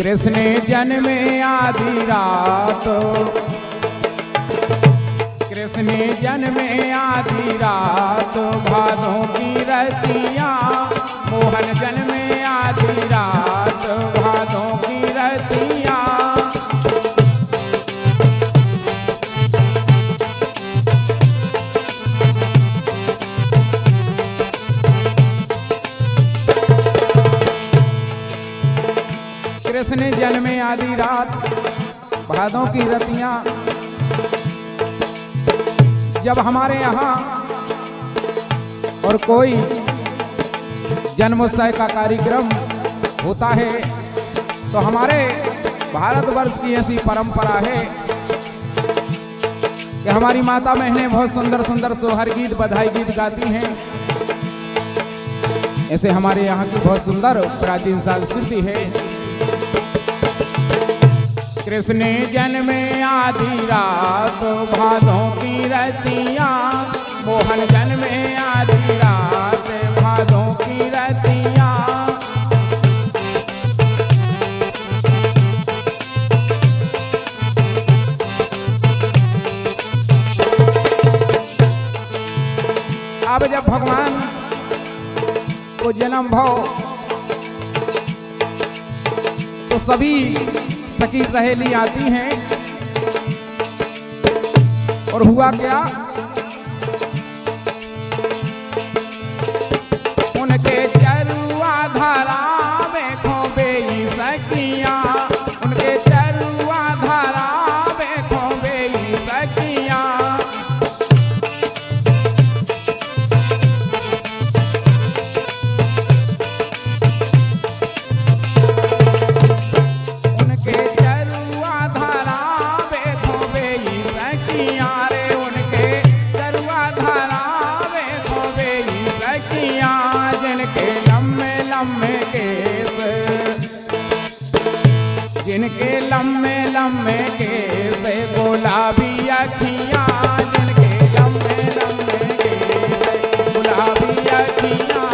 कृष्ण जन्मे आधी रात, कृष्ण जन्मे आधी रात, भादों की रतियाँ मोहन जन्मे आधी रात, भादों की रतियाँ। कृष्ण जन्मे आधी रात, भादों की रतियाँ। जब हमारे यहाँ और कोई जन्मोत्सव का कार्यक्रम होता है तो हमारे भारतवर्ष की ऐसी परंपरा है कि हमारी माता बहनें बहुत सुंदर सुंदर सोहर गीत बधाई गीत गाती हैं। ऐसे हमारे यहाँ की बहुत सुंदर प्राचीन संस्कृति है। कृष्ण जन्मे आधी रात, भादों की रतियाँ मोहन जन्मे आधी रात, भादों की रतियाँ। अब जब भगवान को जन्म भाव तो सभी सखी सहेली आती हैं और हुआ क्या, उनके चरुआ धारा में खोबे सखियां, उनके चरुआ धारा में खोबे सखियां। जिनके लम्बे लम्बे केस गुलाबी अखियाँ, जिनके लम्बे लम्बे केस गुलाबी अखियाँ।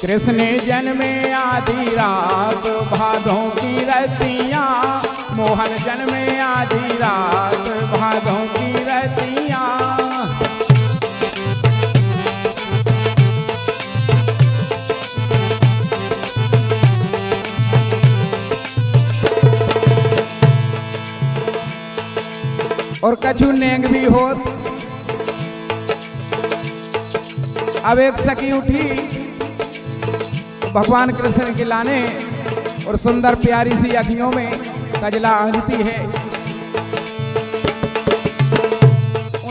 कृष्ण जन्मे आधी रात, भादों की रतियाँ मोहन जन्मे आधी रात, भादों की रतियाँ। और कछु नेंग भी होत। अब एक सखी उठी भगवान कृष्ण के लाने और सुंदर प्यारी सी अखियों में कजला आंजती है।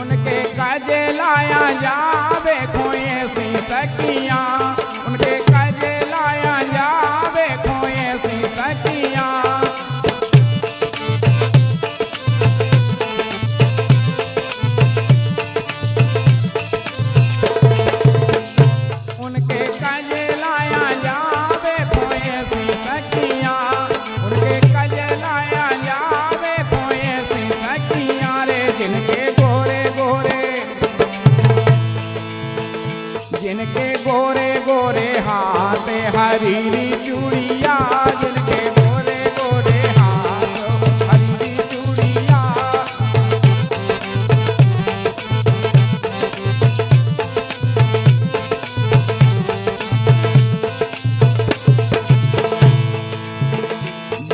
उनके कजलाया जावे खोए सी सखियाँ, उनके कजलाया जावे खोए सी सखियाँ। उनके कजलाया जावे खोए सी सखियाँ, उनके कजलाया जावे खोए सी सखियाँ रे। जिनके गोरे गोरे, जिनके गोरे गोरे हाथ हरीरी चूड़िया, जिनके गोरे गोरे हाथ हरीरी चूड़िया।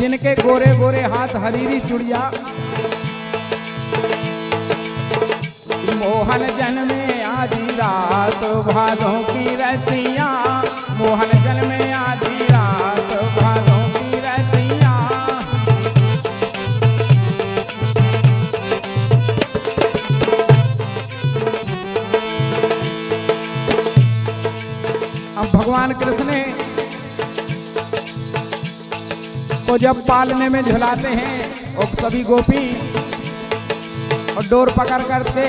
जिनके गोरे गोरे हाथ हरीरी चूड़िया, मोहन जन्मे आधी रात, भादों की रतियाँ मोहन जन्मे आधी रात, भादों की रतियाँ। अब भगवान कृष्ण को जब पालने में झुलाते हैं और सभी गोपी और डोर पकड़ करके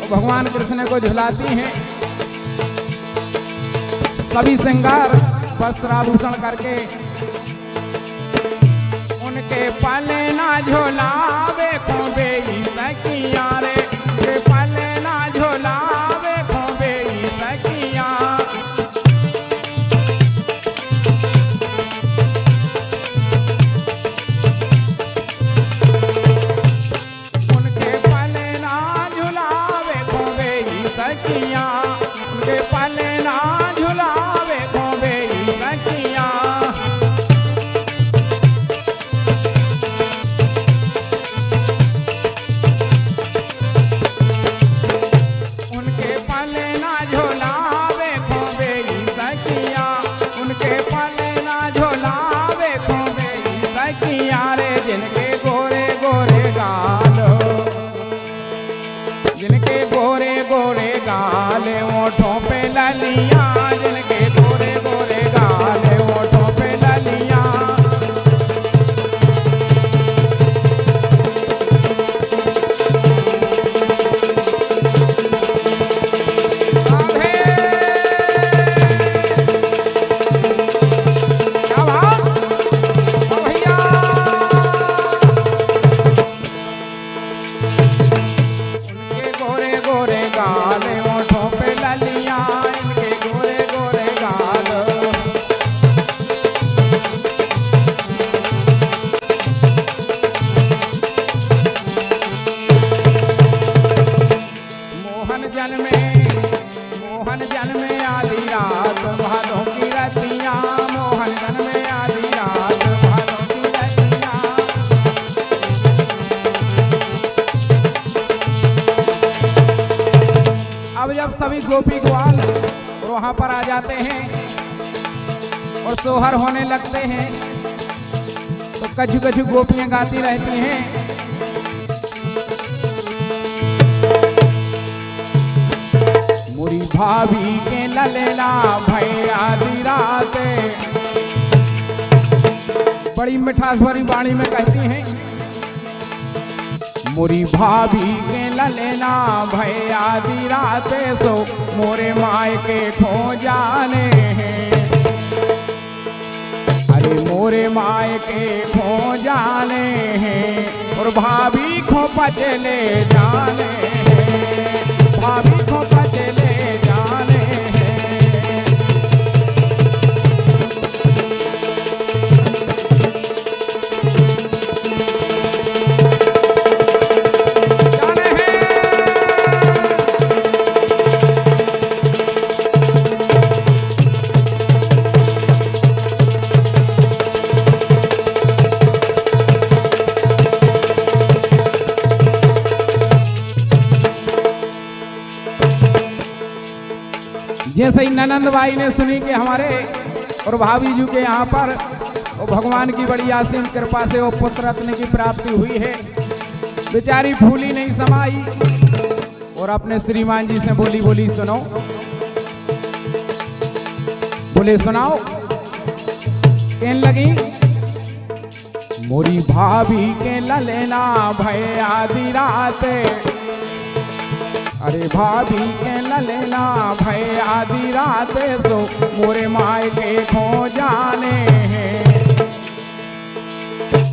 भगवान कृष्ण को झुलाती हैं, सभी श्रृंगार वस्त्र आभूषण करके उनके पले ना झोलावे खोबे ई सखिया रे, उनके पले ना झोलावे खोबे ई सखिया। उनके पले ना झुलावे खोबे ई सखिया, उनके पले ना झुलावे खोबे ई सखिया। उनके पले ना झोलावे खोबे ई सखिया, उनके पले ना झोलावे खोबे ई सखिया रे। जिनके गोरे गोरे गाल, जिनके गोरे गोरे गाल ओठों पे ललिया, जिनके गोरे गोरे गाल ओठों पे ललिया। आभे क्या बात ओ भैया। उनके गोरे गोरे गाल ओठों पे ललिया, इनके गोरे गोरे गाल। मोहन जन्मे आधी रात भादों की रतिया, मोहन जन्मे आधी रात भादों की रतिया। अब जब सभी गोपी ग्वाल और वहां पर आ जाते हैं और सोहर होने लगते हैं, तो कछु कछु गोपियां गाती रहती हैं। मोरी भाभी के ललेला भैया आधी रात, बड़ी मिठास भरी वाणी में कहती हैं। मोरी भाभी के ललेला भैया आधी रात, सो मोरे माय के खो जाने हैं। अरे मोरे माय के खो जाने हैं और भाभी खो पचले जाने हैं, भाभी खो पचले जाने हैं। जाने हैं। जैसे ही ननंद बाई ने सुनी कि हमारे और भाभी जी के यहाँ पर वो भगवान की बड़ी असीम कृपा से वो पुत्र रत्न की प्राप्ति हुई है, बेचारी फूली नहीं समाई और अपने श्रीमान जी से बोली बोली सुनो, बोले सुनाओ। कहने लगी मोरी भाभी के ललेला भय आधी रात, अरे भाभी के ललेला भय आधी रात, सो मोरे माय के खो जाने हैं।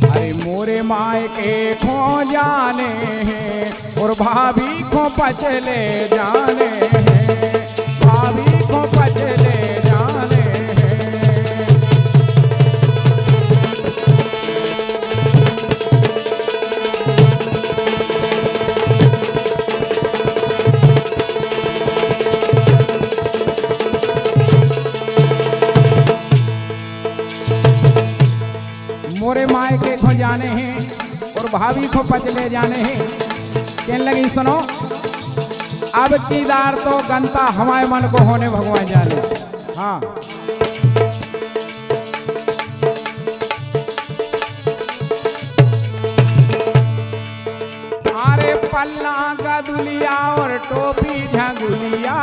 अरे मोरे माय के खो जाने हैं और भाभी को पचले जाने हैं, भाभी को पचले जाने हैं। मोरे माय के खो जाने हैं और भाभी को पचले जाने हैं। कहने लगी सुनो, अब की दार तो गंता हमारे मन को होने भगवान जाने। हाँ अरे पल्ला का दुलिया और टोपी झंगुलिया,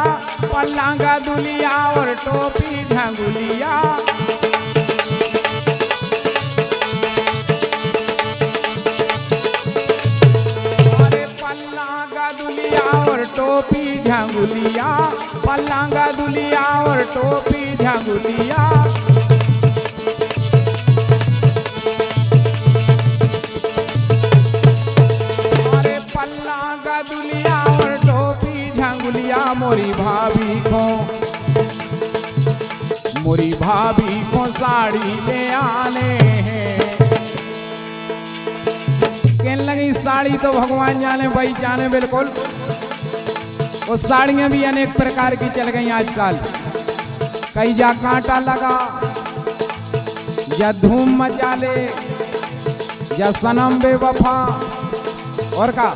पल्ला का दुलिया और टोपी झंगुलिया। और टोपी झंगुलिया, पल्लांगा दुलिया और टोपी झंगुलिया। मोरी भाभी को साड़ी ले आने हैं। कहने लगी साड़ी तो भगवान जाने भाई जाने बिल्कुल। वो साड़ियां भी अनेक प्रकार की चल गई आजकल। कई जा कांटा लगा, या धूम मचा ले, या सनम बेवफा, और का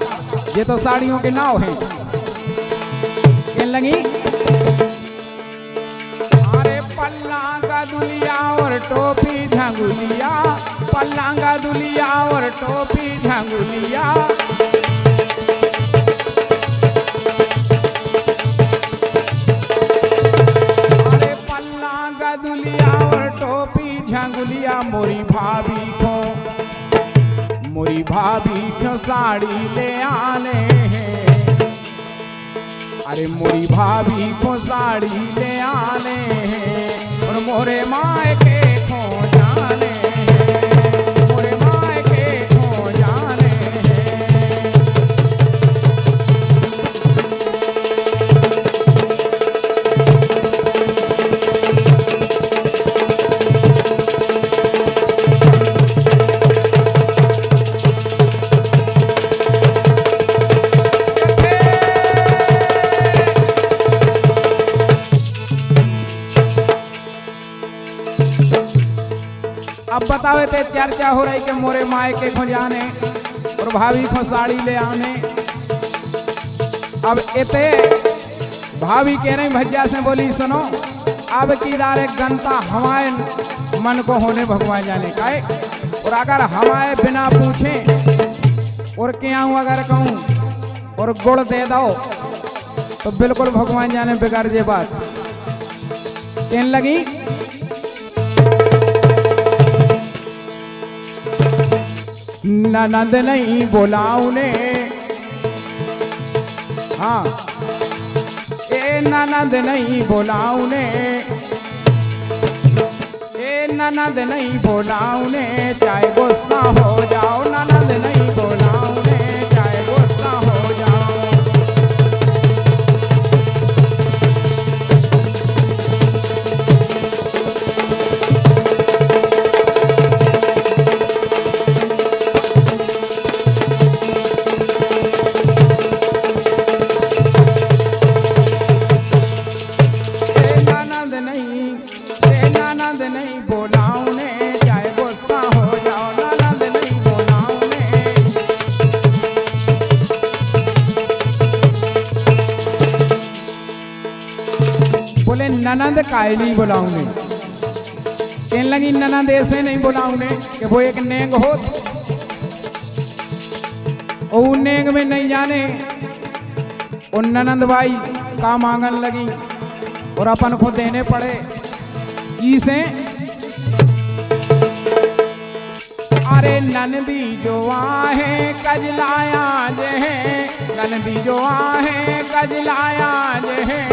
ये तो साड़ियों के नाव हैं। कहने लगी अरे पल्लांगा दुलिया और टोपी झंगुलिया, पल्लांगा दुलिया और टोपी झंगुलिया। अरे पल्लांगा दुलिया और टोपी झंगुलिया, मोरी भाभी को साड़ी ले आने हैं। अरे मोरी भाभी को साड़ी ले आने हैं, और मोरे मायके खो जाने हैं, मोरे मायके खो जाने हैं। अब बतावे ते चर्चा हो रही कि मोरे मायके को जाने और भाभी को साड़ी ले आने। अब इते भाभी कह रही भज्जा से बोली सुनो, अब की दारे गंता हमारे मन को होने भगवान जाने का है। और अगर हमारे बिना पूछे और क्या हूँ अगर कहूँ और गुड़ दे दो तो बिल्कुल भगवान जाने बिगड़ जे बात। कहने लगी ननद नहीं बोलाऊने, हाँ ए ननद नहीं बोलाऊने, ए ननद नहीं बोलाऊने, चाहे गुस्सा हो जाओ, ननद नहीं बोलाऊने, चाहे गुस्सा हो जाओ। ननद काहे नहीं बुलाऊंगे। कहने लगी ननद ऐसे नहीं बुलाऊंगे कि वो एक नेंग हो, और नेंग में नहीं जाने। और ननद भाई का मांगन लगी और अपन को देने पड़े इसे। अरे ननदी जो आहे कजलाया जे है, ननदी जो आहे कजलाया जे है।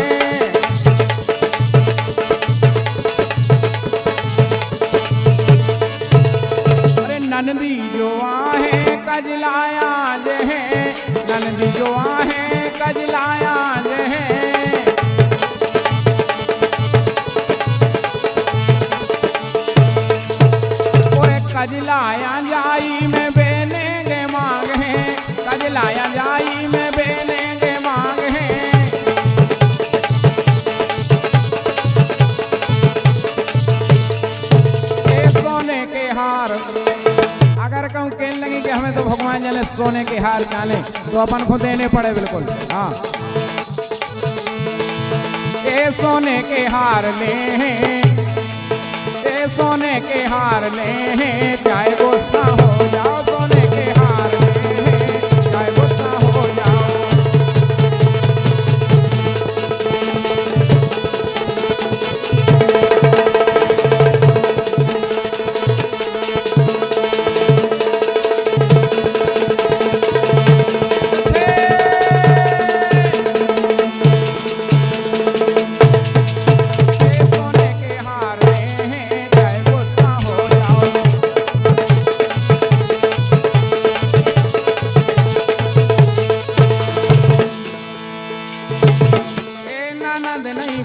ननदी जो आहे कजलाया जे है, ननदी जो आहे कजलाया जे है। ओए कजलाया जाई में बेने गे मांग है, कजलाया जाई में बेने गे मांग है। ए सोने के हार अगर कहूँ कहने लगी कि हमें तो भगवान जाने सोने के हार जाने तो अपन को देने पड़े बिल्कुल। हाँ ए सोने के हार ले हैं, ए सोने के हार ले हैं, चाहे गुस्सा हो जाओ, सोने के हार ले हैं, चाहे गुस्सा हो जाओ।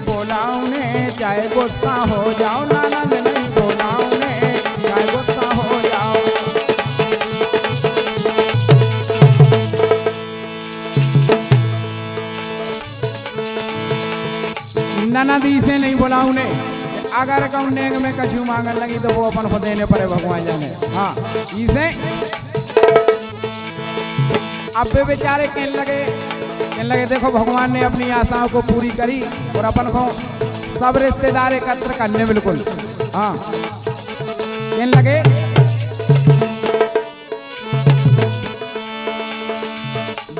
बोलाऊने चाहे गुस्सा हो जाओ, ननद नहीं बोलाऊने चाहे गुस्सा हो जाओ। ननदी से नहीं बोलाऊने, अगर कौन नेग में कछु मांगन लगी तो वो अपन को देने पड़े भगवान जाने। हाँ इसे अब वे बेचारे कहने लगे देखो भगवान ने अपनी आशाओं को पूरी करी और अपन को सब रिश्तेदार एकत्र करने बिल्कुल। हाँ कहने लगे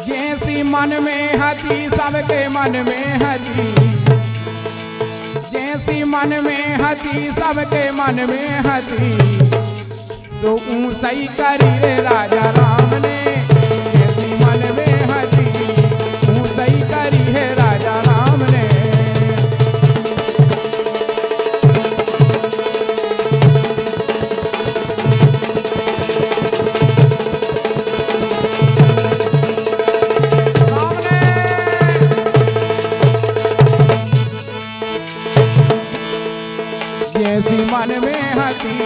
जैसी मन में हती सबके मन में हती, जैसी मन में हती सबके मन में हती, सो सही करी रे राजा राम ने। जैसी मन में हती सही करी है राजा राम ने। जैसी मन में हती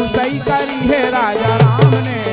सही करी है राजा राम ने।